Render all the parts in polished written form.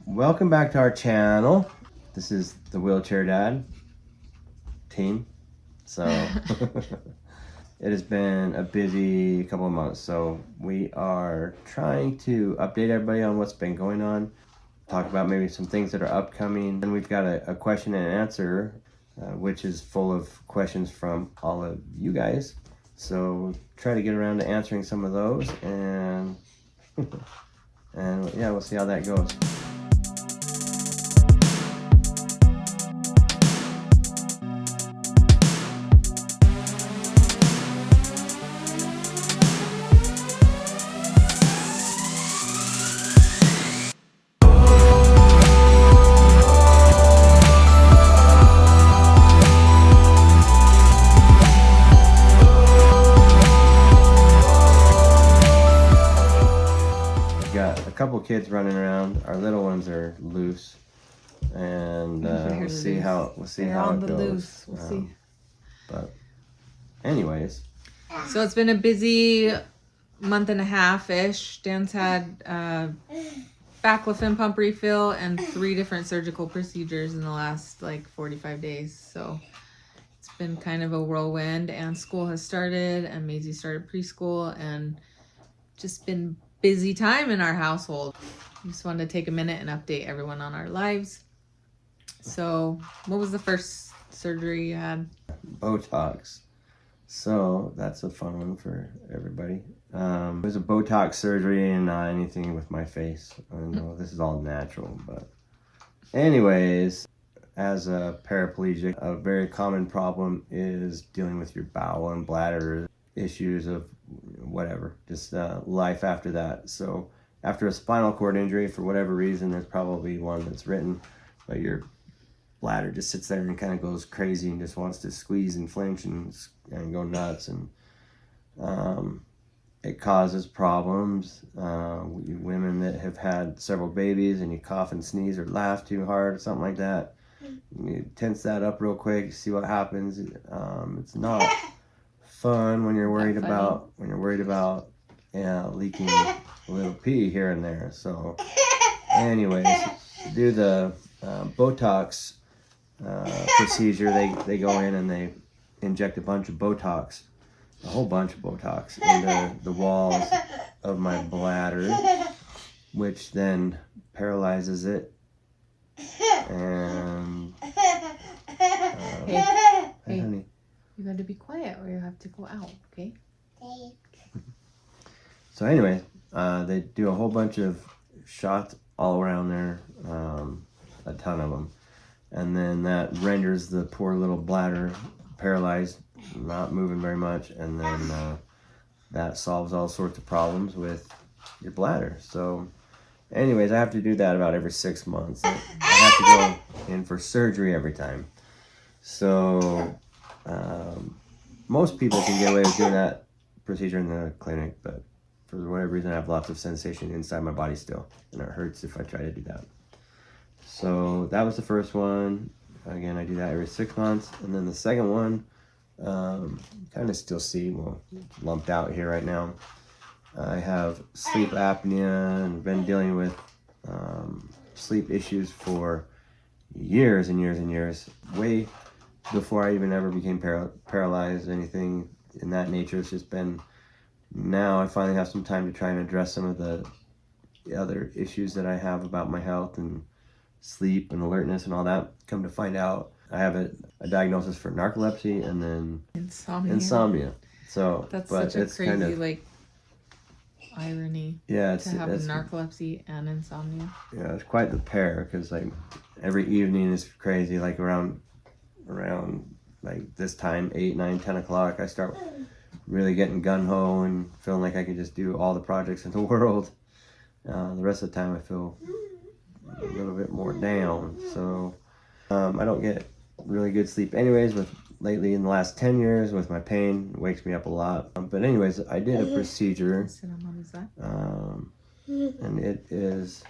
Welcome back to our channel. This is the Wheelchair Dad team. So it has been a busy couple of months. So we are trying to update everybody on what's been going on, talk about maybe some things that are upcoming. And we've got a question and answer, which is full of questions from all of you guys. So try to get around to answering some of those, and and yeah, we'll see how that goes. Couple kids running around. Our little ones are loose, and we'll see how it goes. We'll see. But anyways, so it's been a busy month and a half ish. Dan's had Baclofen pump refill and 3 different surgical procedures in the last 45 days. So it's been kind of a whirlwind, and school has started, and Maisie started preschool, and just been busy time in our household. I just wanted to take a minute and update everyone on our lives. So what was the first surgery you had? Botox. So that's a fun one for everybody. It was a Botox surgery and not anything with my face. I know this is all natural, but anyways, as a paraplegic, a very common problem is dealing with your bowel and bladder issues of whatever, just life after that. So after a spinal cord injury, for whatever reason, there's probably one that's written, but your bladder just sits there and kind of goes crazy and just wants to squeeze and flinch and go nuts, and it causes problems. Women that have had several babies and you cough and sneeze or laugh too hard or something like that, you tense that up real quick, see what happens. It's not fun when you're worried about leaking a little pee here and there. So anyways, do the Botox procedure. They go in and they inject a whole bunch of Botox into the walls of my bladder, which then paralyzes it. And hey, honey, you got to be quiet or you have to go out, okay? So anyway, they do a whole bunch of shots all around there, a ton of them. And then that renders the poor little bladder paralyzed, not moving very much. And then that solves all sorts of problems with your bladder. So anyways, I have to do that about every 6 months. I have to go in for surgery every time. So most people can get away with doing that procedure in the clinic, but for whatever reason, I have lots of sensation inside my body still, and it hurts if I try to do that. So that was the first one. Again, I do that every 6 months. And then the second one, kind of still see, well, it's lumped out here right now. I have sleep apnea and been dealing with sleep issues for years and years and years, way before I even ever became paralyzed, anything in that nature. It's just been, now I finally have some time to try and address some of the other issues that I have about my health and sleep and alertness and all that. Come to find out, I have a diagnosis for narcolepsy and then insomnia. So that's such a crazy kind of, irony. Yeah, to have narcolepsy and insomnia. Yeah, it's quite the pair, because every evening is crazy. Around this time, 8, 9, 10 o'clock, I start really getting gun-ho and feeling like I could just do all the projects in the world. The rest of the time I feel a little bit more down. So I don't get really good sleep anyways. Lately in the last 10 years with my pain, it wakes me up a lot. But anyways, I did a procedure, and it is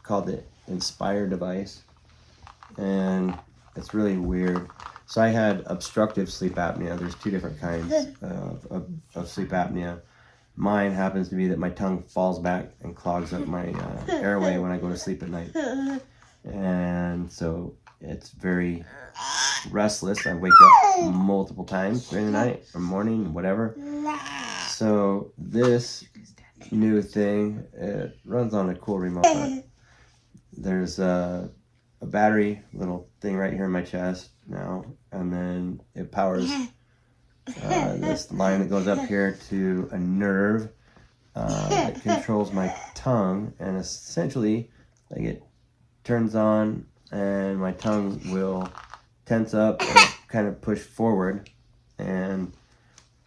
called the Inspire device, and it's really weird. So I had obstructive sleep apnea. There's 2 different kinds of sleep apnea. Mine happens to be that my tongue falls back and clogs up my airway when I go to sleep at night. And so it's very restless. I wake up multiple times during the night or morning, whatever. So this new thing, it runs on a cool remote. But there's a battery little thing right here in my chest now, and then it powers this line that goes up here to a nerve that controls my tongue, and essentially like it turns on and my tongue will tense up and kind of push forward. And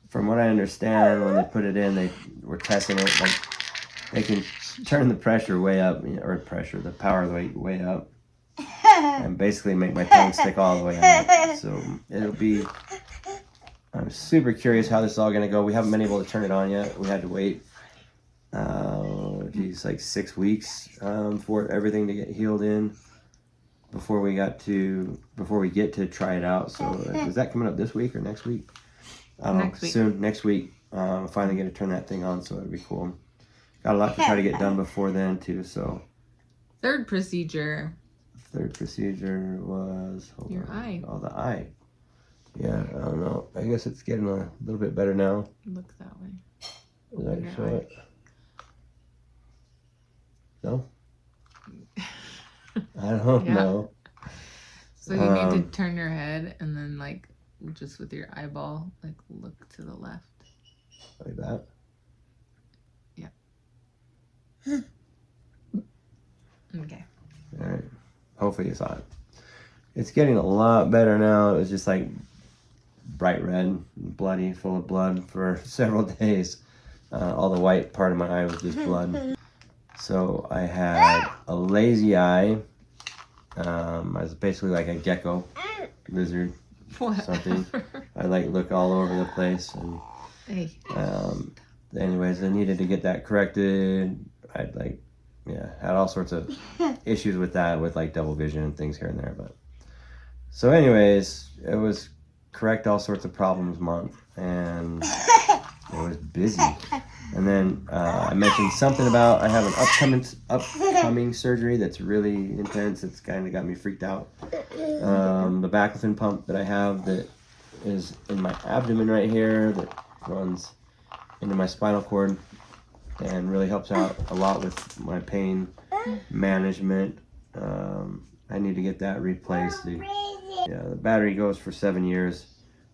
from what I understand, when they put it in, they were testing it, like they can turn the pressure way up, or the power way up, and basically make my tongue stick all the way out. So it'll be, I'm super curious how this is all going to go. We haven't been able to turn it on yet. We had to wait, like 6 weeks for everything to get healed in before we get to try it out. So is that coming up this week or next week? I don't know. Soon, next week. Finally get to turn that thing on, so it'd be cool. Got a lot to try to get done before then too. So Third procedure was your eye. Oh, the eye. Yeah, I don't know. I guess it's getting a little bit better now. Look that way. Does that show it? No? I don't know. So you need to turn your head and then like just with your eyeball, like look to the left. Like that? Yeah. Okay. All right. Hopefully you saw it. It's getting a lot better now. It was just like bright red, bloody, full of blood for several days. All the white part of my eye was just blood. So I had a lazy eye. I was basically like a gecko, lizard, something. I like look all over the place, and anyways, I needed to get that corrected. I'd had all sorts of issues with that, with like double vision and things here and there. But so anyways, it was correct all sorts of problems month, and it was busy. And then I mentioned something about I have an upcoming surgery that's really intense. It's kind of got me freaked out. The Baclofen pump that I have that is in my abdomen right here that runs into my spinal cord and really helps out a lot with my pain management. I need to get that replaced. The battery goes for 7 years.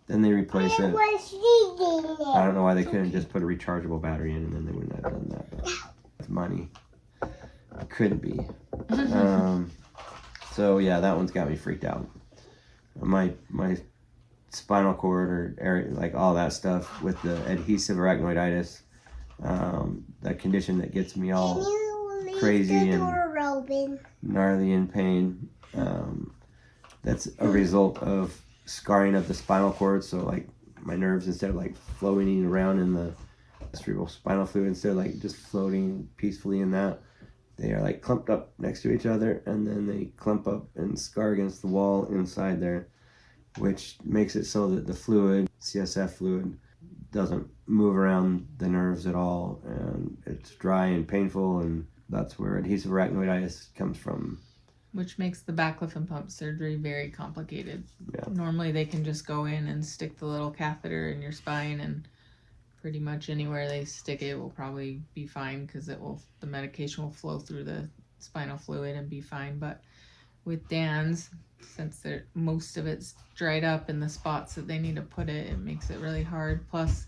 Then they replace it. I don't know why they couldn't just put a rechargeable battery in, and then they wouldn't have done that. But it's money. It couldn't be. So yeah, that one's got me freaked out. My spinal cord or area, like all that stuff with the adhesive arachnoiditis, that condition that gets me all crazy and gnarly in pain. That's a result of scarring of the spinal cord. So like my nerves, instead of like floating around in the cerebral spinal fluid, instead of like just floating peacefully in that, they are like clumped up next to each other, and then they clump up and scar against the wall inside there, which makes it so that the fluid, CSF fluid, doesn't move around the nerves at all, and it's dry and painful, and that's where adhesive arachnoiditis comes from. Which makes the Baclofen pump surgery very complicated. Yeah. Normally they can just go in and stick the little catheter in your spine, and pretty much anywhere they stick it will probably be fine because the medication will flow through the spinal fluid and be fine. But with Dan's, since most of it's dried up in the spots that they need to put it, it makes it really hard. Plus,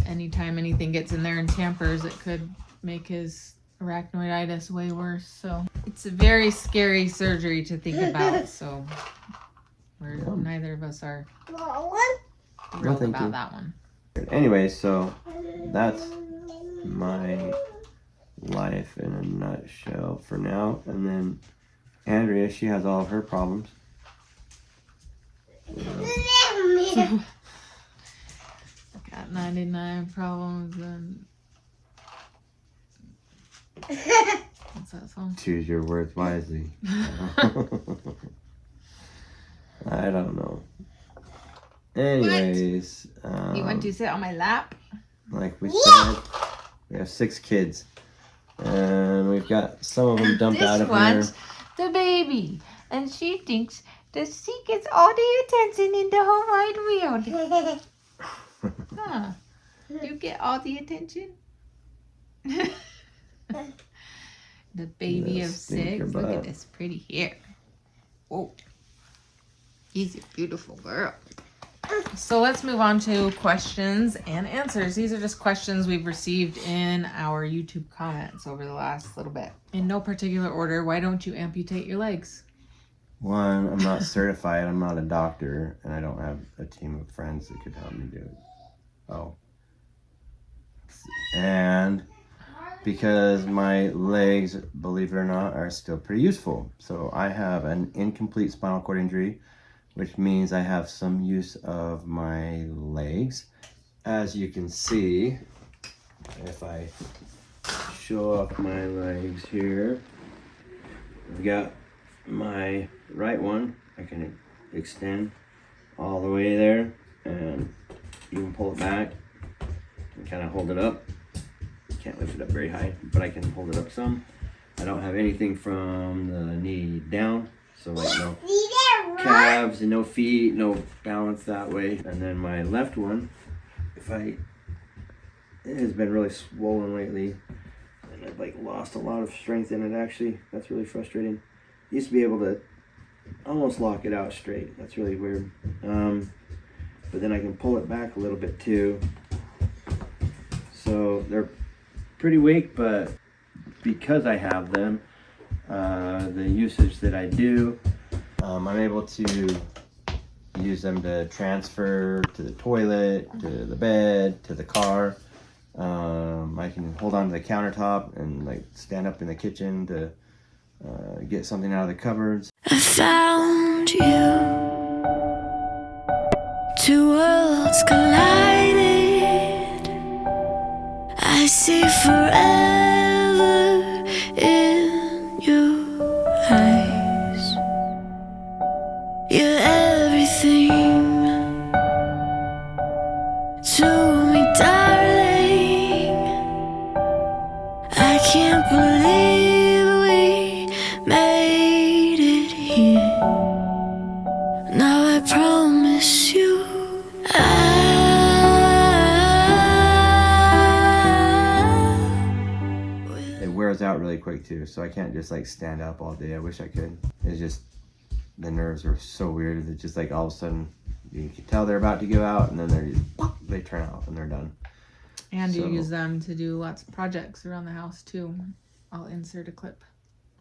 anytime anything gets in there and tampers, it could make his arachnoiditis way worse. So it's a very scary surgery to think about. So neither of us are thrilled about that one. Anyway, so that's my life in a nutshell for now. And then Andrea, she has all of her problems. Got 99 problems and what's that song? Choose your words wisely. I don't know. Anyways, you want to sit on my lap? like we said, We have 6 kids. And we've got some of them dumped out of This here. one's the baby, and she thinks that she gets all the attention in the whole wide world. Huh? You get all the attention? The baby Little of stinker 6. Look butt. at this pretty hair. Oh, she's a beautiful girl. So let's move on to questions and answers. These are just questions we've received in our YouTube comments over the last little bit. In no particular order, why don't you amputate your legs? One, I'm not certified. I'm not a doctor, and I don't have a team of friends that could help me do it. Oh. And because my legs, believe it or not, are still pretty useful. So I have an incomplete spinal cord injury, which means I have some use of my legs. As you can see, if I show off my legs here, I've got my right one. I can extend all the way there, and you can pull it back and kind of hold it up. Can't lift it up very high, but I can hold it up some. I don't have anything from the knee down, so like no calves and no feet, no balance that way. And then my left one, it has been really swollen lately, and I've like lost a lot of strength in it actually. That's really frustrating. Used to be able to almost lock it out straight. That's really weird. But then I can pull it back a little bit too. So they're pretty weak, but because I have them, the usage that I do, I'm able to use them to transfer to the toilet, to the bed, to the car. I can hold on to the countertop and like stand up in the kitchen to get something out of the cupboards. I found you. 2 worlds collided. I see forever in your eyes. You're everything to me, darling. I can't believe we made it here. Now I promise you It wears out really quick too, so I can't just like stand up all day. I wish I could. It's just the nerves are so weird. It's just like all of a sudden you can tell they're about to go out, and then they turn out and they're done. And you So- use them to do lots of projects around the house too. I'll insert a clip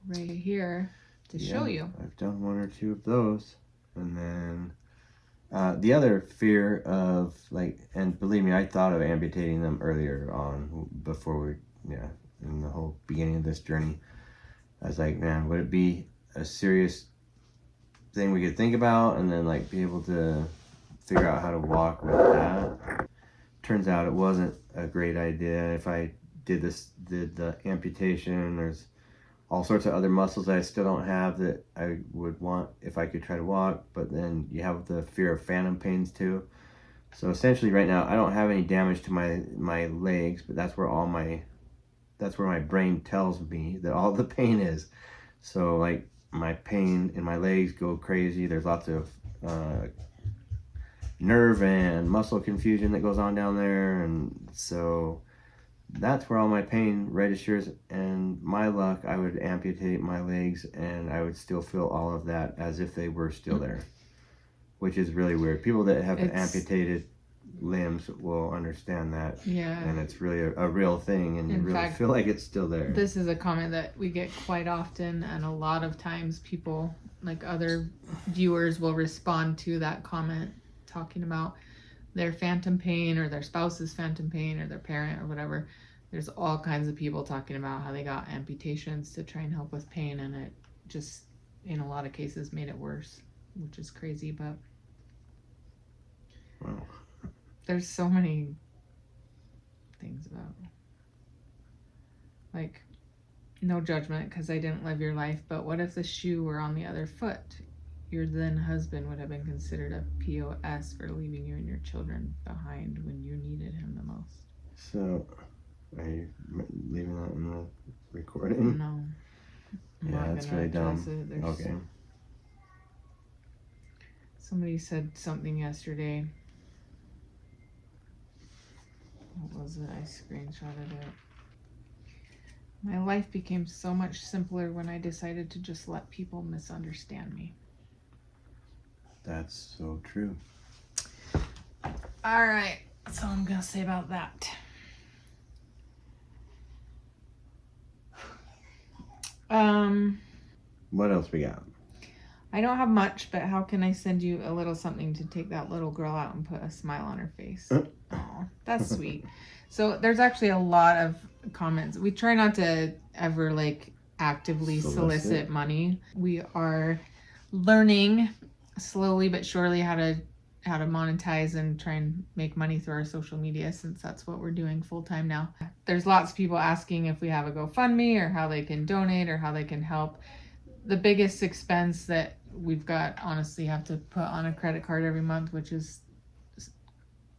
right here to show you. I've done 1 or 2 of those, and then the other fear of like, and believe me, I thought of amputating them earlier on before in the whole beginning of this journey. I was like, man, would it be a serious thing we could think about and then like be able to figure out how to walk with that? Turns out it wasn't a great idea. If I did the amputation, there's all sorts of other muscles that I still don't have that I would want if I could try to walk, but then you have the fear of phantom pains too. So essentially right now I don't have any damage to my legs, but that's where my brain tells me that all the pain is. So like my pain in my legs go crazy. There's lots of nerve and muscle confusion that goes on down there, and so that's where all my pain registers. And my luck, I would amputate my legs and I would still feel all of that as if they were still there, which is really weird. People that have amputated limbs will understand that. Yeah. And it's really a real thing, and you really fact, feel like it's still there. This is a comment that we get quite often, and a lot of times people, like other viewers, will respond to that comment talking about their phantom pain or their spouse's phantom pain or their parent or whatever. There's all kinds of people talking about how they got amputations to try and help with pain, and it just, in a lot of cases, made it worse, which is crazy. But Wow. there's so many things about, like, no judgment because I didn't live your life, but what if the shoe were on the other foot? Your then husband would have been considered a POS for leaving you and your children behind when you needed him the most. So Are you leaving that in the recording? No. I'm Yeah, not that's gonna really dumb. address it. There's- Okay. Somebody said something yesterday. What was it? I screenshotted it. My life became so much simpler when I decided to just let people misunderstand me. That's so true. All right. That's all I'm going to say about that. What else we got? I don't have much, but how can I send you a little something to take that little girl out and put a smile on her face? Oh, that's sweet. So there's actually a lot of comments. We try not to ever like actively solicit money. We are learning slowly but surely how to monetize and try and make money through our social media, since that's what we're doing full time now. There's lots of people asking if we have a GoFundMe or how they can donate or how they can help. The biggest expense that we've got, honestly, have to put on a credit card every month, which is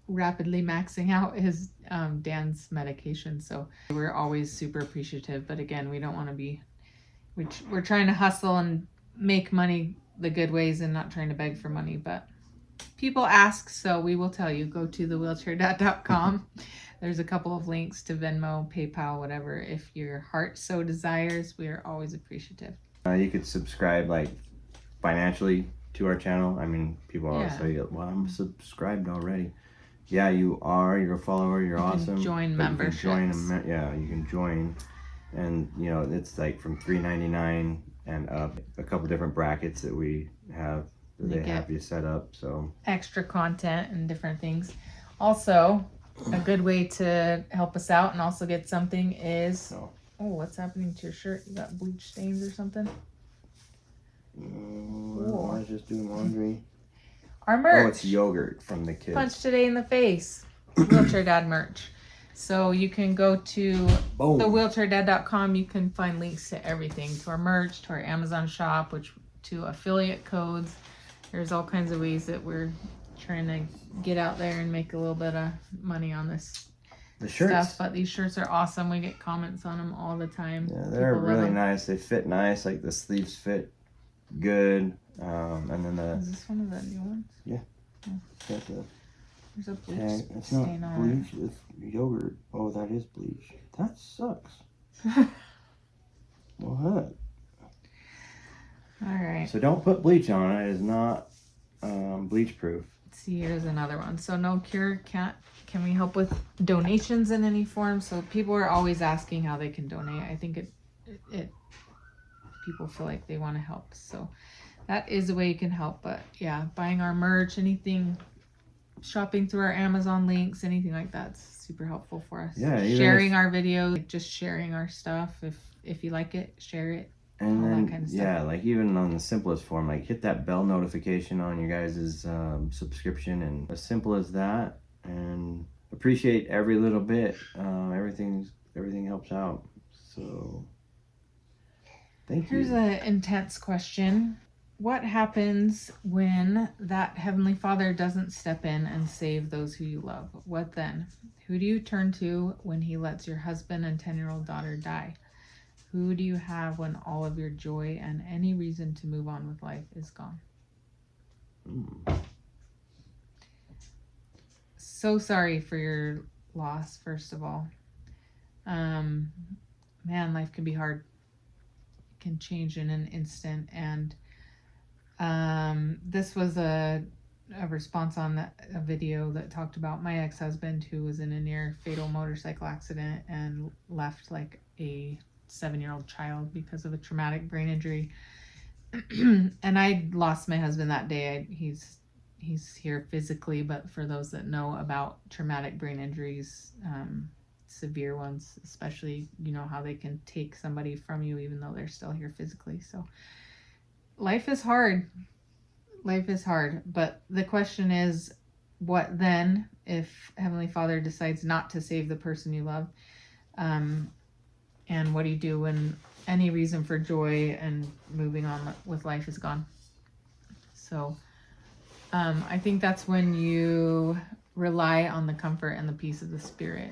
rapidly maxing out, is Dan's medication. So we're always super appreciative, but again, we don't want to be, we're trying to hustle and make money the good ways and not trying to beg for money, but people ask, so we will tell you. Go to thewheelchairdad.com. There's a couple of links to Venmo, PayPal, whatever. If your heart so desires, we are always appreciative. You could subscribe like financially to our channel. I mean, people always Yeah. say, well, I'm subscribed already. Yeah, you are. You're a follower. You're awesome. Can join But memberships. You can join you can join. And, you know, it's like from $3.99 and up. A couple different brackets that we have. That You they have you set up. So extra content and different things. Also, a good way to help us out and also get something is... Oh, what's happening to your shirt? You got bleach stains or something? I was just doing laundry. Our merch. Oh, it's yogurt from the kids. Punch today in the face. Wheelchair Dad merch. So you can go to thewheelchairdad.com. You can find links to everything, to our merch, to our Amazon shop, to affiliate codes. There's all kinds of ways that we're trying to get out there and make a little bit of money on this stuff. But these shirts are awesome. We get comments on them all the time. Yeah, they're really nice. They fit nice. Like the sleeves fit good. And then Is this one of the new ones? Yeah. Oh. There's a bleach It's not stain on bleach. It's yogurt. Oh, that is bleach. That sucks. What? All right. So don't put bleach on it. It is not bleach proof. See, here's another one. So no cure, can we help with donations in any form? So people are always asking how they can donate. I think it people feel like they want to help. So that is a way you can help. But yeah, buying our merch, anything, shopping through our Amazon links, anything like that's super helpful for us. Yeah, sharing our videos, like just sharing our stuff. If you like it, share it. And all then, that kind of stuff. yeah, like even on the simplest form, like hit that bell notification on your guys' subscription, and as simple as that. And appreciate every little bit. Everything helps out. So thank you. Here's an intense question. What happens when that Heavenly Father doesn't step in and save those who you love? What then? Who do you turn to when He lets your husband and 10-year-old daughter die? Who do you have when all of your joy and any reason to move on with life is gone? So sorry for your loss, first of all. Man, life can be hard. It can change in an instant. And this was a response on a video that talked about my ex-husband who was in a near fatal motorcycle accident and left like a 7-year-old child because of a traumatic brain injury. And I lost my husband that day. He's here physically, but for those that know about traumatic brain injuries, severe ones especially, you know how they can take somebody from you even though they're still here physically. So life is hard. But the question is, what then if Heavenly Father decides not to save the person you love? And what do you do when any reason for joy and moving on with life is gone? So I think that's when you rely on the comfort and the peace of the Spirit.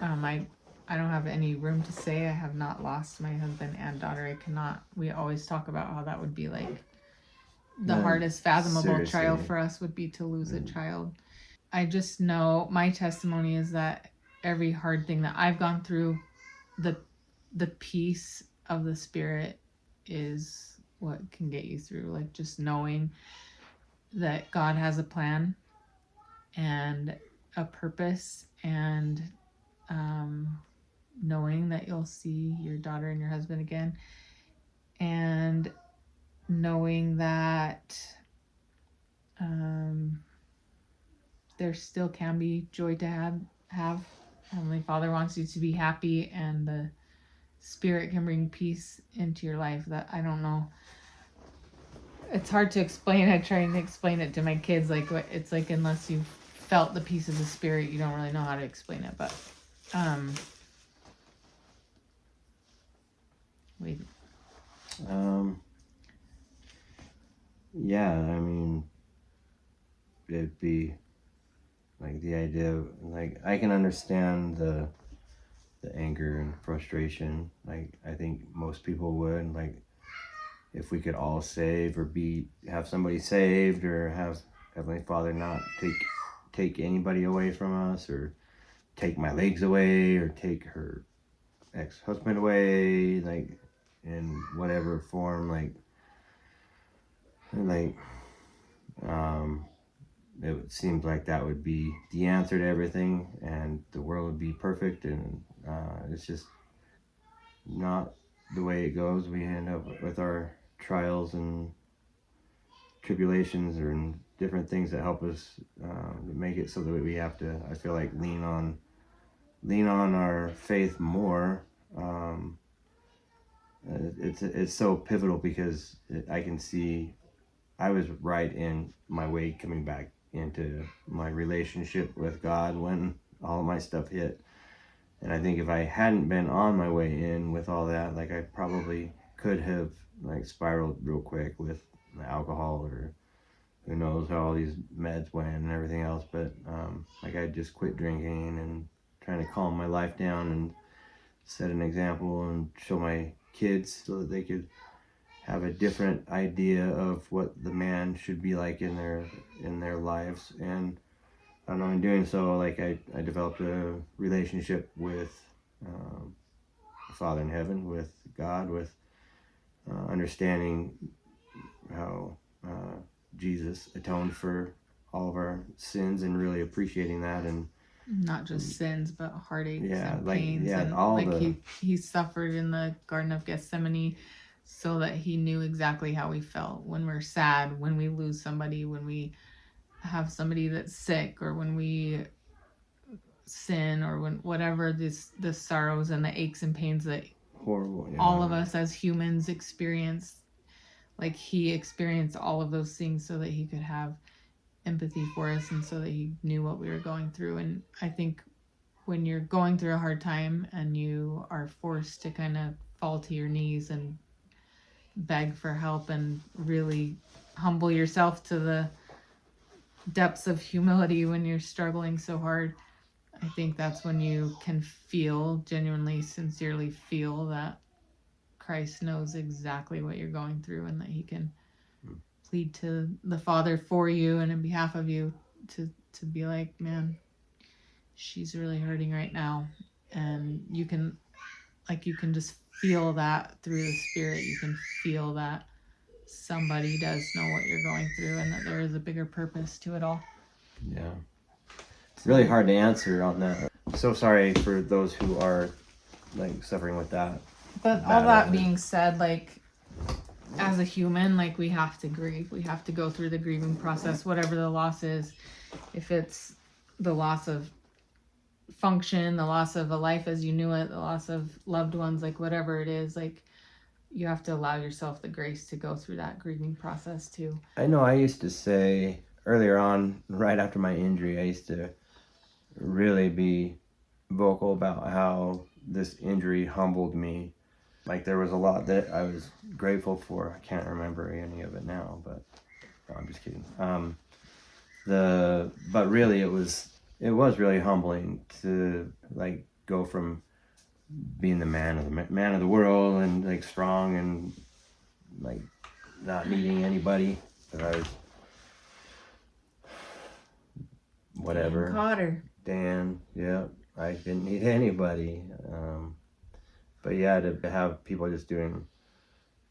I I don't have any room to say I have not lost my husband and daughter. I cannot. We always talk about how that would be like the Yeah, hardest fathomable trial seriously. for us would be to lose a child. I just know my testimony is that every hard thing that I've gone through, the peace of the Spirit is what can get you through. Like just knowing that God has a plan and a purpose, and knowing that you'll see your daughter and your husband again, and knowing that there still can be joy to have. Heavenly Father wants you to be happy, and the Spirit can bring peace into your life. That I don't know. It's hard to explain. I try to explain it to my kids. Like it's like unless you've felt the peace of the Spirit, you don't really know how to explain it. But wait. Yeah, I mean, it'd be like the idea of, like, I can understand the anger and frustration. Like, I think most people would, like, if we could all save or have somebody saved, or have Heavenly Father not take anybody away from us, or take my legs away, or take her ex-husband away, like, in whatever form, it seems like that would be the answer to everything, and the world would be perfect, and it's just not the way it goes. We end up with our trials and tribulations, or different things that help us make it so that we have to, I feel like, lean on our faith more. It's so pivotal, because I can see I was right in my way coming back into my relationship with God when all of my stuff hit. And I think if I hadn't been on my way in with all that, like, I probably could have, like, spiraled real quick with alcohol, or who knows how all these meds went and everything else. But like, I just quit drinking and trying to calm my life down and set an example and show my kids so that they could have a different idea of what the man should be like in their lives. And I don't know, in doing so, like, I developed a relationship with Father in heaven, with God, with understanding how Jesus atoned for all of our sins, and really appreciating that. And Not just sins, but heartaches yeah, and like, pains, yeah, and all like the he suffered in the Garden of Gethsemane, so that he knew exactly how we felt when we're sad, when we lose somebody, when we have somebody that's sick, or when we sin, or when whatever the sorrows and the aches and pains that horrible, yeah. all of us as humans experience. Like he experienced all of those things so that he could have empathy for us, and so that he knew what we were going through. And I think when you're going through a hard time and you are forced to kind of fall to your knees and beg for help and really humble yourself to the depths of humility when you're struggling so hard, I think that's when you can feel, genuinely, sincerely feel, that Christ knows exactly what you're going through, and that he can plead to the Father for you and in behalf of you to be like, man, she's really hurting right now. And you can just feel that through the Spirit. You can feel that somebody does know what you're going through, and that there is a bigger purpose to it all. Yeah. It's really hard to answer on that. So sorry for those who are, like, suffering with that. But all that being said, like, as a human, like, we have to grieve. We have to go through the grieving process, whatever the loss is. If it's the loss of function, the loss of a life as you knew it, the loss of loved ones, like, whatever it is, like, you have to allow yourself the grace to go through that grieving process too. I know I used to say earlier on, right after my injury, I used to really be vocal about how this injury humbled me. Like, there was a lot that I was grateful for. I can't remember any of it now, but no, I'm just kidding. But really, it was really humbling to, like, go from being the man of the world and like strong and like not needing anybody. But I was whatever. Cotter. Dan, yeah, I didn't need anybody. But yeah, to have people just doing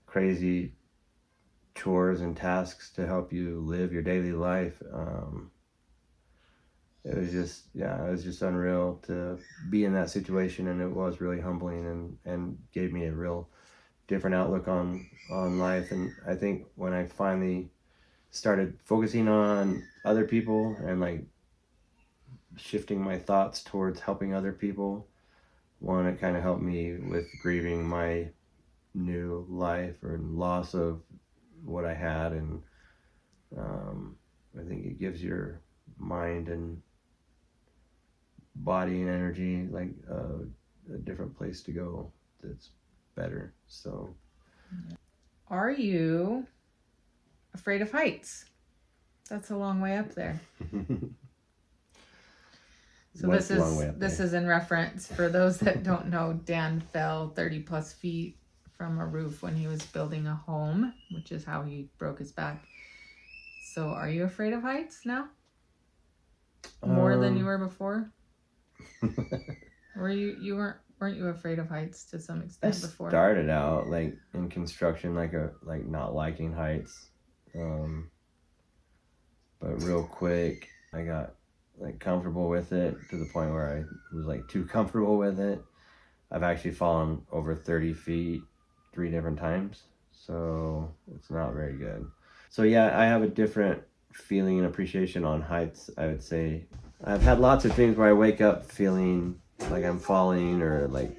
crazy chores and tasks to help you live your daily life. It was just unreal to be in that situation, and it was really humbling and gave me a real different outlook on life. And I think when I finally started focusing on other people and like shifting my thoughts towards helping other people, one, it kind of helped me with grieving my new life or loss of what I had, and I think it gives your mind and body and energy like a different place to go that's better. So Are you afraid of heights? That's a long way up there. So What's the long way up this there? is in reference for those that don't know. Dan fell 30 plus feet from a roof when he was building a home, which is how he broke his back. So are you afraid of heights now? More than you were before? Or weren't you afraid of heights to some I extent before? started out like in construction, like not liking heights, but real quick I got like comfortable with it to the point where I was like too comfortable with it. I've actually fallen over 30 feet 3 different times, so it's not very good. So yeah, I have a different feeling and appreciation on heights. I would say I've had lots of things where I wake up feeling like I'm falling or like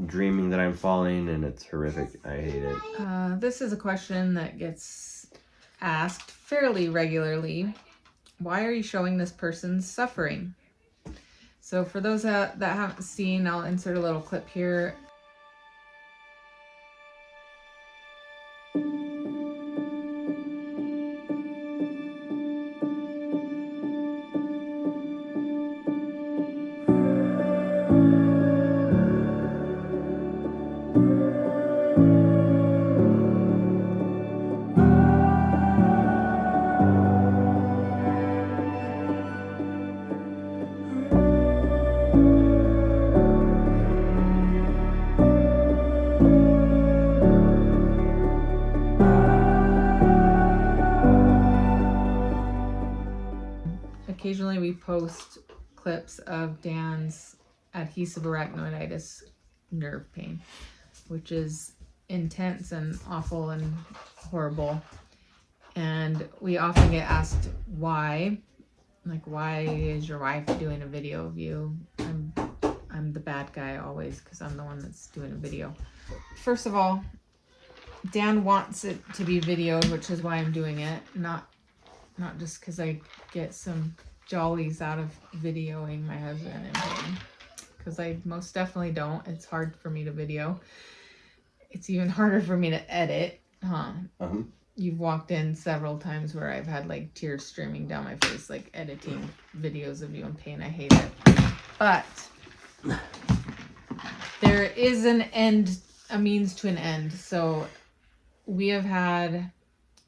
dreaming that I'm falling, and it's horrific. I hate it. This is a question that gets asked fairly regularly. Why are you showing this person's suffering? So for those that haven't seen, I'll insert a little clip here. Occasionally we post clips of Dan's adhesive arachnoiditis nerve pain, which is intense and awful and horrible. And we often get asked why. Like, why is your wife doing a video of you? I'm the bad guy always because I'm the one that's doing a video. First of all, Dan wants it to be videoed, which is why I'm doing it. Not just because I get some jollies out of videoing my husband in pain, because I most definitely don't. It's hard for me to video. It's even harder for me to edit. You've walked in several times where I've had like tears streaming down my face, like editing videos of you in pain. I hate it. But there is a means to an end. So we have had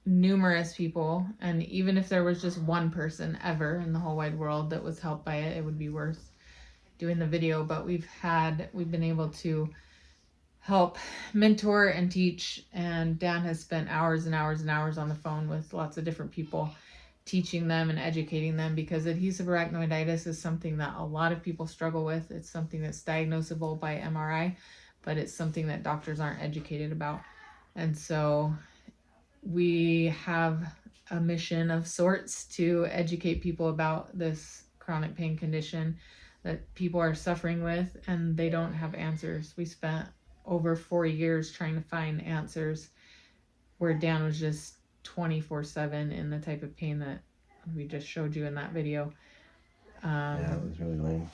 numerous people, and even if there was just one person ever in the whole wide world that was helped by it, it would be worth doing the video. But we've been able to help mentor and teach, and Dan has spent hours and hours and hours on the phone with lots of different people, teaching them and educating them, because adhesive arachnoiditis is something that a lot of people struggle with. It's something that's diagnosable by MRI, but it's something that doctors aren't educated about. And so we have a mission of sorts to educate people about this chronic pain condition that people are suffering with, and they don't have answers. We spent over 4 years trying to find answers, where Dan was just 24/7 in the type of pain that we just showed you in that video. Yeah, it was really lame.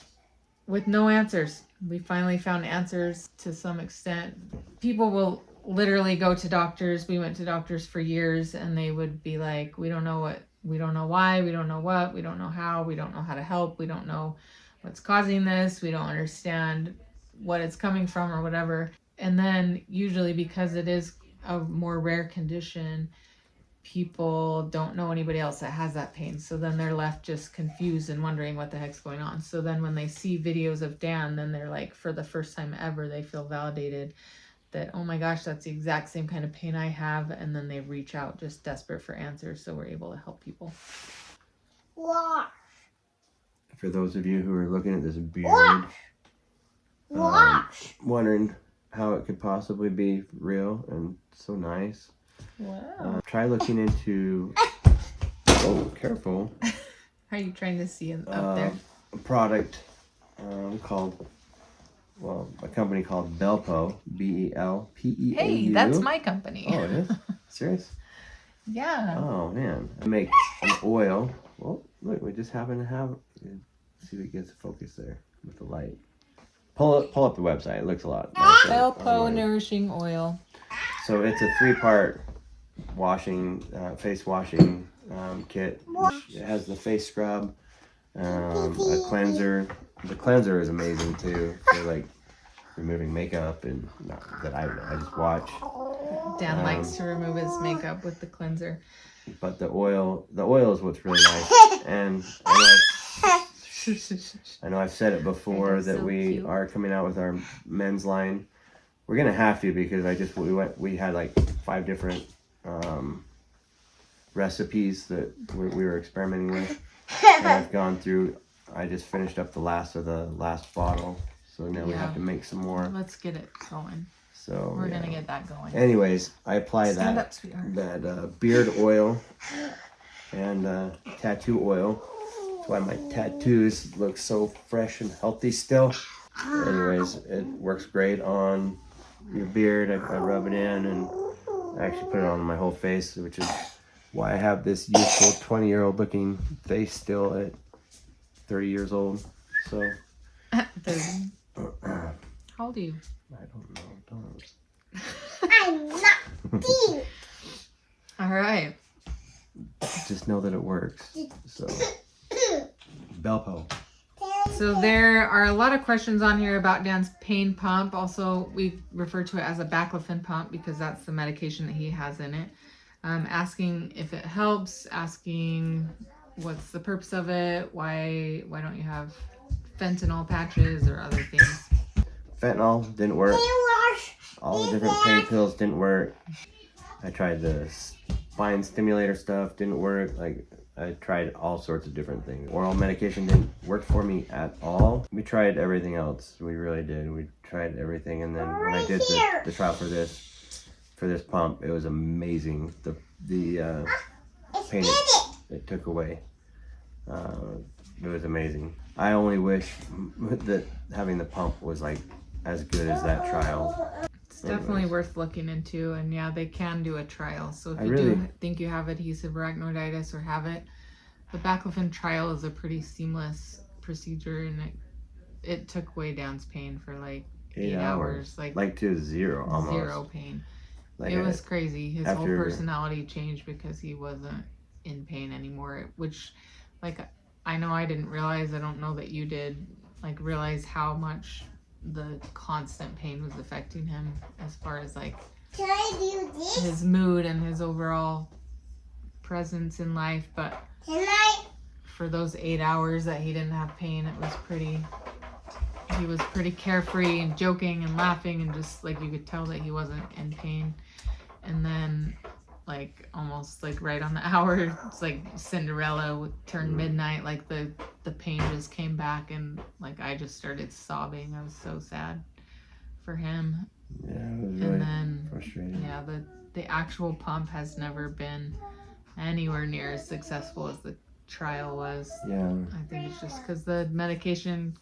With no answers. We finally found answers to some extent. People will literally go to doctors. We went to doctors for years, and they would be like, we don't know why, we don't know what, we don't know how to help, we don't know what's causing this, we don't understand what it's coming from or whatever. And then usually, because it is a more rare condition, people don't know anybody else that has that pain. So then they're left just confused and wondering what the heck's going on. So then when they see videos of Dan, then they're like, for the first time ever, they feel validated that, oh my gosh, that's the exact same kind of pain I have. And then they reach out just desperate for answers. So we're able to help people. For those of you who are looking at this beard, wondering how it could possibly be real and so nice. Wow. Try looking into, oh, careful. How are you trying to see up there? A product called, well, a company called Belpo, Belpeu. Hey, that's my company. Oh, it is? Serious? Yeah. Oh, man. I make an oil. Well, look, we just happen to have, see if it gets focus there with the light. Pull up the website. It looks a lot nicer. Belpo Nourishing Oil. So it's a 3-part washing, face washing kit. It has the face scrub, a cleanser. The cleanser is amazing too for like removing makeup, and not that I just watch. Dan likes to remove his makeup with the cleanser. But the oil is what's really nice. And I know I've said it before that so we cute. are coming out with our men's line. We're gonna have to, because we had like 5 different recipes that we were experimenting with. And I've gone through. I just finished up the last of the last bottle, so now we have to make some more. Let's get it going. So We're gonna get that going. Anyways, I apply Stand that up, sweetheart. that beard oil and tattoo oil. That's why my tattoos look so fresh and healthy still. Anyways, it works great on your beard. I rub it in, and I actually put it on my whole face, which is why I have this youthful 20-year-old looking face still at 30 years old. So 30. How old are you? I don't know. I'm not All right. Just know that it works. So Belpo. So there are a lot of questions on here about Dan's pain pump. Also, we refer to it as a Baclofen pump because that's the medication that he has in it. Asking if it helps, asking what's the purpose of it, why don't you have fentanyl patches or other things. Fentanyl didn't work. All the different pain pills didn't work. I tried the spine stimulator stuff, didn't work. Like, I tried all sorts of different things. Oral medication didn't work for me at all. We tried everything else. We really did. We tried everything, and then when I did the trial for this pump, it was amazing. The pain it took away. It was amazing. I only wish that having the pump was like as good as that trial. It's definitely worth looking into, and yeah, they can do a trial. So if I you really- do think you have adhesive arachnoiditis or have it, the Baclofen trial is a pretty seamless procedure, and it took way Dan's pain for like 8 hours, like to zero almost. zero pain. Like It was crazy. His whole after- personality changed because he wasn't in pain anymore, which, like, I know I didn't realize, I don't know that you did, like, realize how much the constant pain was affecting him as far as, like, Can I do this? his mood and his overall presence in life. But Can I? for those 8 hours that he didn't have pain, it was he was pretty carefree and joking and laughing, and just like you could tell that he wasn't in pain. And then, like, almost like right on the hour, it's like Cinderella turned midnight, like the pain just came back, and like I just started sobbing. I was so sad for him. Yeah, it was And really then frustrating. yeah, the actual pump has never been anywhere near as successful as the trial was. Yeah. I think it's just because the medication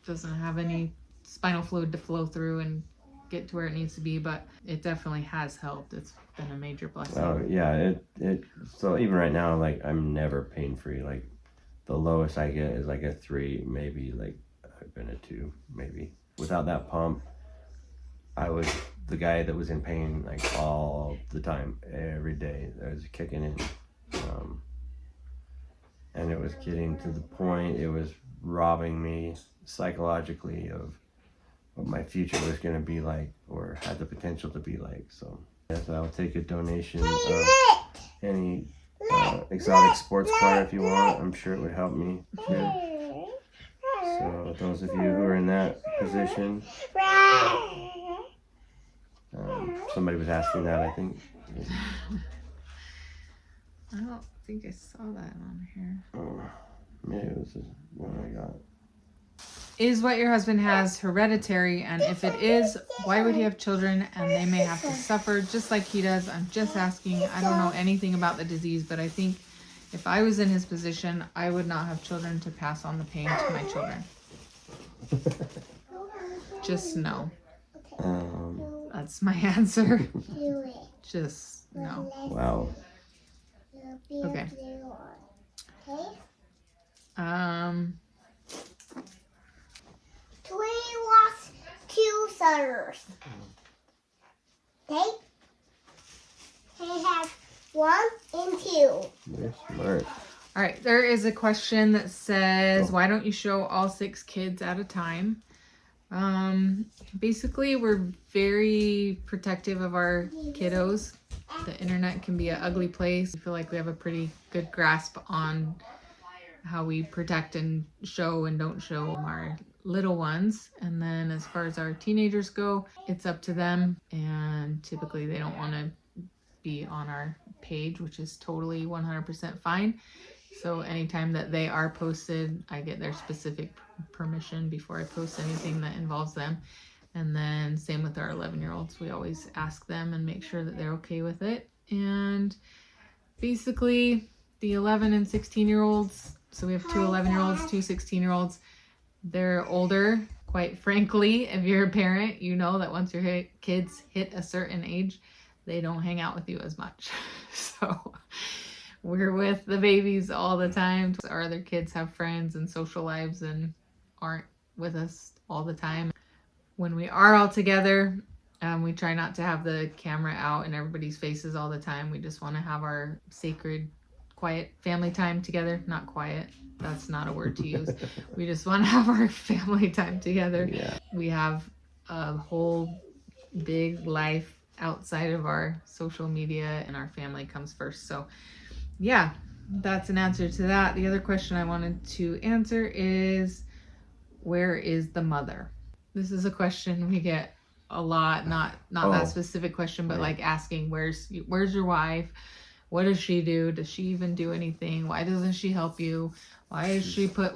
doesn't have any spinal fluid to flow through and get to where it needs to be, but it definitely has helped. It's been a major blessing. Oh yeah, it so even right now, like, I'm never pain free. Like, the lowest I get is like a 3, maybe like I've been a 2, maybe. Without that pump, I was the guy that was in pain like all the time, every day. I was kicking in, and it was getting to the point it was robbing me psychologically of what my future was going to be like or had the potential to be like. So yes, I'll take a donation of any exotic sports car if you want. I'm sure it would help me too. So those of you who are in that position, somebody was asking that, I think. I don't think I saw that on here. Maybe it was the one I got. Is what your husband has hereditary? And if it is, why would he have children and they may have to suffer just like he does? I'm just asking. I don't know anything about the disease, but I think if I was in his position, I would not have children to pass on the pain to my children. Just no. That's my answer. Just no. Wow. Okay. Three lost, two surgeries. Okay? They have 1 and 2. You're smart. All right. There is a question that says, why don't you show all 6 kids at a time? Basically, we're very protective of our kiddos. The internet can be an ugly place. I feel like we have a pretty good grasp on how we protect and show and don't show our little ones. And then as far as our teenagers go, it's up to them. And typically they don't want to be on our page, which is totally 100% fine. So anytime that they are posted, I get their specific permission before I post anything that involves them. And then same with our 11-year-olds. We always ask them and make sure that they're okay with it. And basically the 11 and 16-year-olds, so we have 2 11-year-olds, 2 16-year-olds. They're older. Quite frankly, if you're a parent, you know that once your kids hit a certain age, they don't hang out with you as much. So we're with the babies all the time. Our other kids have friends and social lives and aren't with us all the time. When we are all together, we try not to have the camera out in everybody's faces all the time. We just want to have our sacred, quiet family time together. Not quiet. That's not a word to use. We just want to have our family time together. Yeah. We have a whole big life outside of our social media, and our family comes first. So yeah, that's an answer to that. The other question I wanted to answer is, where is the mother? This is a question we get a lot, not that specific question, but like asking, where's your wife? What does she do? Does she even do anything? Why doesn't she help you? Why doesn't she put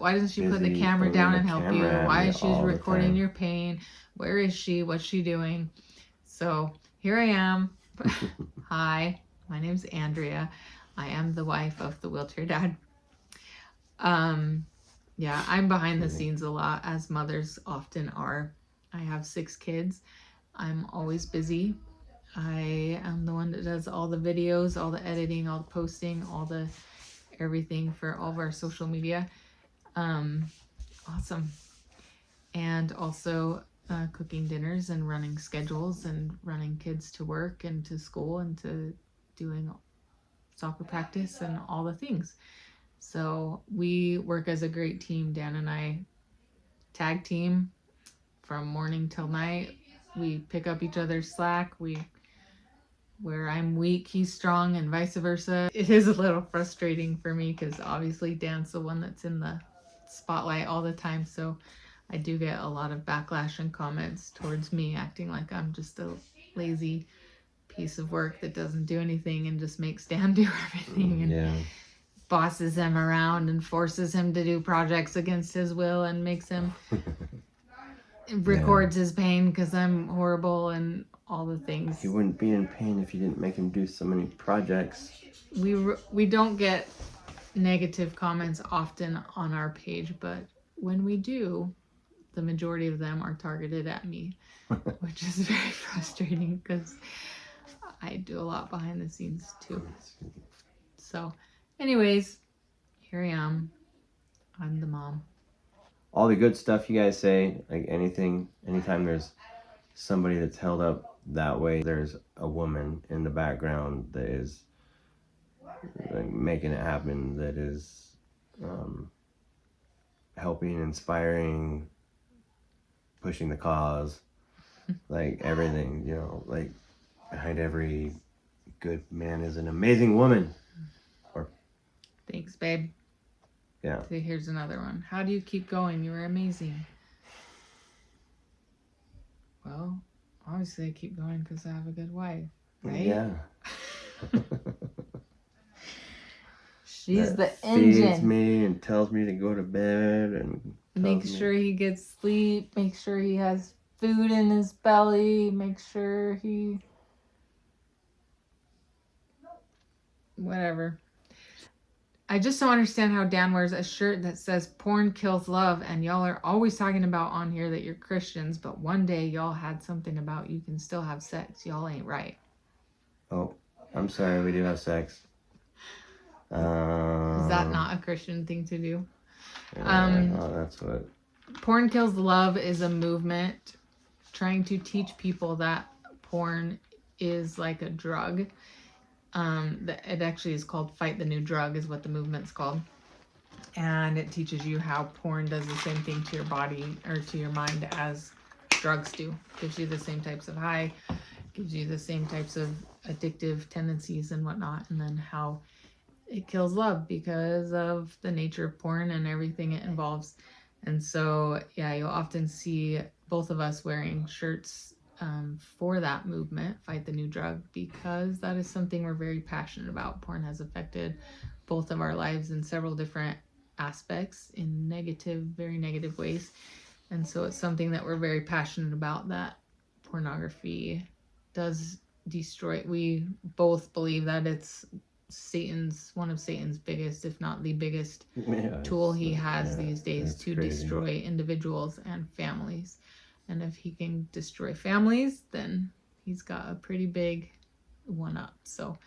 the camera down and help you? Why is she recording your pain? Where is she? What's she doing? So here I am. Hi, my name's Andrea. I am the wife of the wheelchair dad. Yeah, I'm behind the scenes a lot, as mothers often are. I have 6 kids. I'm always busy. I am the one that does all the videos, all the editing, all the posting, all the everything for all of our social media. Awesome. And also cooking dinners and running schedules and running kids to work and to school and to doing soccer practice and all the things. So we work as a great team. Dan and I tag team from morning till night. We pick up each other's slack. Where I'm weak, he's strong, and vice versa. It is a little frustrating for me because obviously Dan's the one that's in the spotlight all the time. So I do get a lot of backlash and comments towards me acting like I'm just a lazy piece of work that doesn't do anything and just makes Dan do everything and bosses him around and forces him to do projects against his will and makes him records his pain because I'm horrible and all the things. He wouldn't be in pain if you didn't make him do so many projects. We don't get negative comments often on our page, but when we do, the majority of them are targeted at me, which is very frustrating because I do a lot behind the scenes too. So anyways, here I am. I'm the mom. All the good stuff you guys say, like anything, anytime there's somebody that's held up that way, there's a woman in the background that is like making it happen, that is helping, inspiring, pushing the cause, like everything, you know, like behind every good man is an amazing woman. Thanks, babe. Yeah. So here's another one. How do you keep going? You were amazing. Well, obviously I keep going because I have a good wife, right? Yeah. She's That the feeds engine. me and tells me to go to bed and Make tells me- sure he gets sleep. Make sure he has food in his belly. Make sure he... Whatever. I just don't understand how Dan wears a shirt that says porn kills love, and y'all are always talking about on here that you're Christians, but one day y'all had something about you can still have sex. Y'all ain't right. Oh, I'm sorry, we do have sex. Is that not a Christian thing to do? Oh, that's what. Porn Kills Love is a movement trying to teach people that porn is like a drug. It actually is called Fight the New Drug is what the movement's called. And it teaches you how porn does the same thing to your body or to your mind as drugs do. Gives you the same types of high, gives you the same types of addictive tendencies and whatnot. And then how it kills love because of the nature of porn and everything it involves. And so, yeah, you'll often see both of us wearing shirts for that movement, Fight the New Drug, because that is something we're very passionate about. Porn has affected both of our lives in several different aspects in negative, very negative ways. And so it's something that we're very passionate about, that pornography does destroy. We both believe that it's one of Satan's biggest, if not the biggest tool he has these days to destroy individuals and families. And if he can destroy families, then he's got a pretty big one up. So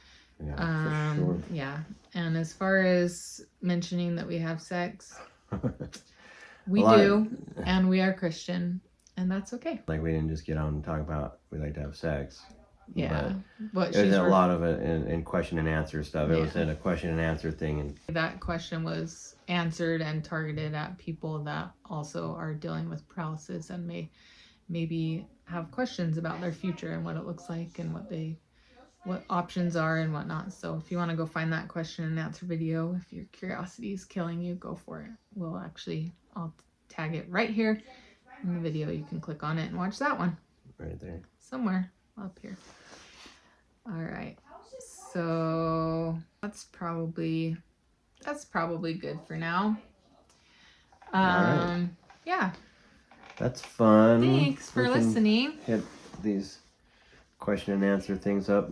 Yeah, for sure. yeah. And as far as mentioning that we have sex, we do, and we are Christian, and that's okay. Like, we didn't just get on and talk about we like to have sex. Yeah. But there's a lot of it in question and answer stuff. It was in a question and answer thing. And that question was answered and targeted at people that also are dealing with paralysis and may maybe have questions about their future and what it looks like and what options are and whatnot. So if you want to go find that question and answer video, if your curiosity is killing you, go for it. I'll tag it right here in the video. You can click on it and watch that one. Right there. Somewhere up here. All right. So that's probably good for now. All right. Yeah. That's fun. Thanks for listening. Hit these question and answer things up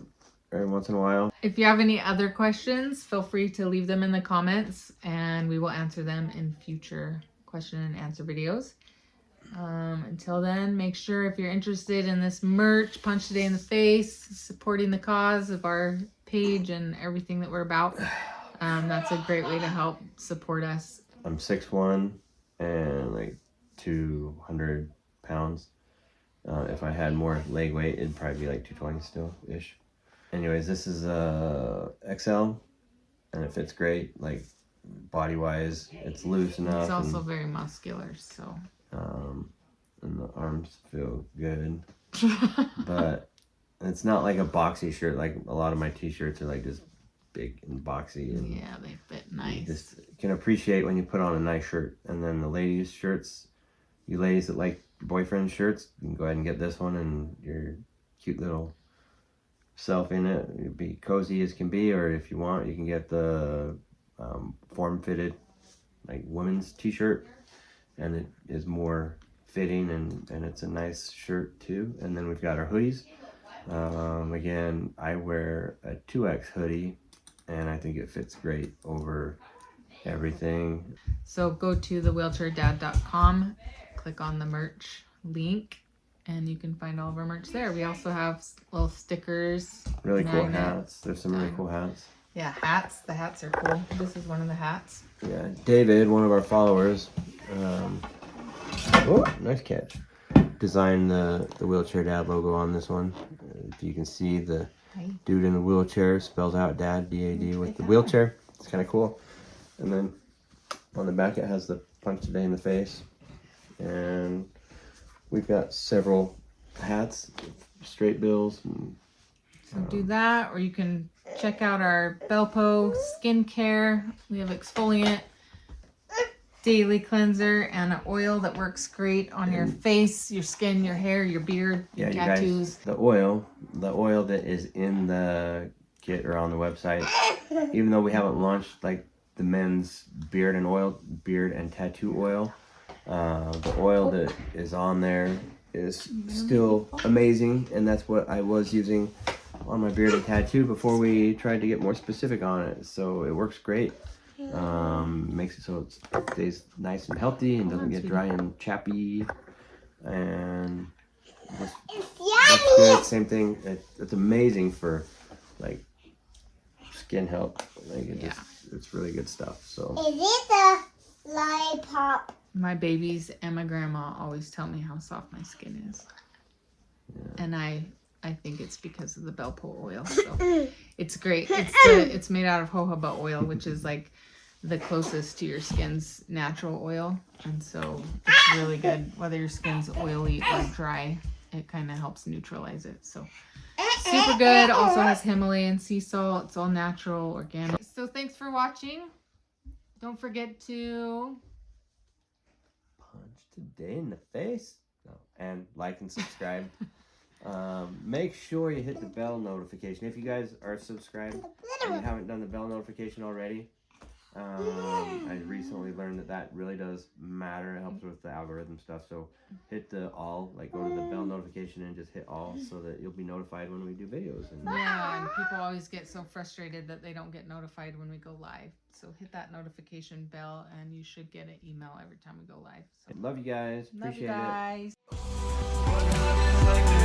every once in a while. If you have any other questions, feel free to leave them in the comments and we will answer them in future question and answer videos. Until then, make sure if you're interested in this merch, Punch Today in the Face, supporting the cause of our page and everything that we're about, that's a great way to help support us. I'm 6'1" and like 200 pounds. If I had more leg weight, it'd probably be like 220 still-ish. Anyways, this is XL, and it fits great, like body-wise. It's loose enough. It's also very muscular, so. And the arms feel good. But it's not like a boxy shirt. Like a lot of my t-shirts are like just big and boxy. And yeah, they fit nice. You just can appreciate when you put on a nice shirt. And then the ladies' shirts, you ladies that like your boyfriend's shirts, you can go ahead and get this one and your cute little self in it. It'll be cozy as can be. Or if you want, you can get the form-fitted like women's t-shirt. And it is more fitting and it's a nice shirt too. And then we've got our hoodies. Again, I wear a 2X hoodie and I think it fits great over everything. So go to thewheelchairdad.com, click on the merch link, and you can find all of our merch there. We also have little stickers. Really cool hats. There's some really cool hats. Yeah, hats. The hats are cool. This is one of the hats. Yeah, David, one of our followers, nice catch, designed the Wheelchair Dad logo on this one. If you can see the dude in the wheelchair spells out Dad, D-A-D, with the wheelchair. It's kind of cool. And then on the back it has the Punch Today in the Face. And we've got several hats, straight bills. And, So do that, or you can check out our Belpo skincare. We have exfoliant, daily cleanser, and an oil that works great on your face, your skin, your hair, your beard, your yeah, tattoos. you guys, the oil that is in the kit or on the website, even though we haven't launched like the men's beard and tattoo oil, the oil that is on there is still amazing, and that's what I was using on my beard and tattoo before we tried to get more specific on it. So it works great. Makes it so it stays nice and healthy and doesn't get dry and chappy, and It's that's yummy. good. Same thing. It's amazing for like skin health. Like it's really good stuff. So Is it the lollipop? My babies and my grandma always tell me how soft my skin is. And I think it's because of the Belpo oil. So it's great. It's made out of jojoba oil, which is like the closest to your skin's natural oil. And so it's really good. Whether your skin's oily or dry, it kind of helps neutralize it. So super good. Also has Himalayan sea salt. It's all natural, organic. So thanks for watching. Don't forget to punch today in the face. And like and subscribe. Make sure you hit the bell notification. If you guys are subscribed and you haven't done the bell notification already, I recently learned that really does matter. It helps with the algorithm stuff. So hit the all, like go to the bell notification and just hit all so that you'll be notified when we do videos. And yeah, and people always get so frustrated that they don't get notified when we go live. So hit that notification bell and you should get an email every time we go live. So love you guys. love Appreciate you it. guys.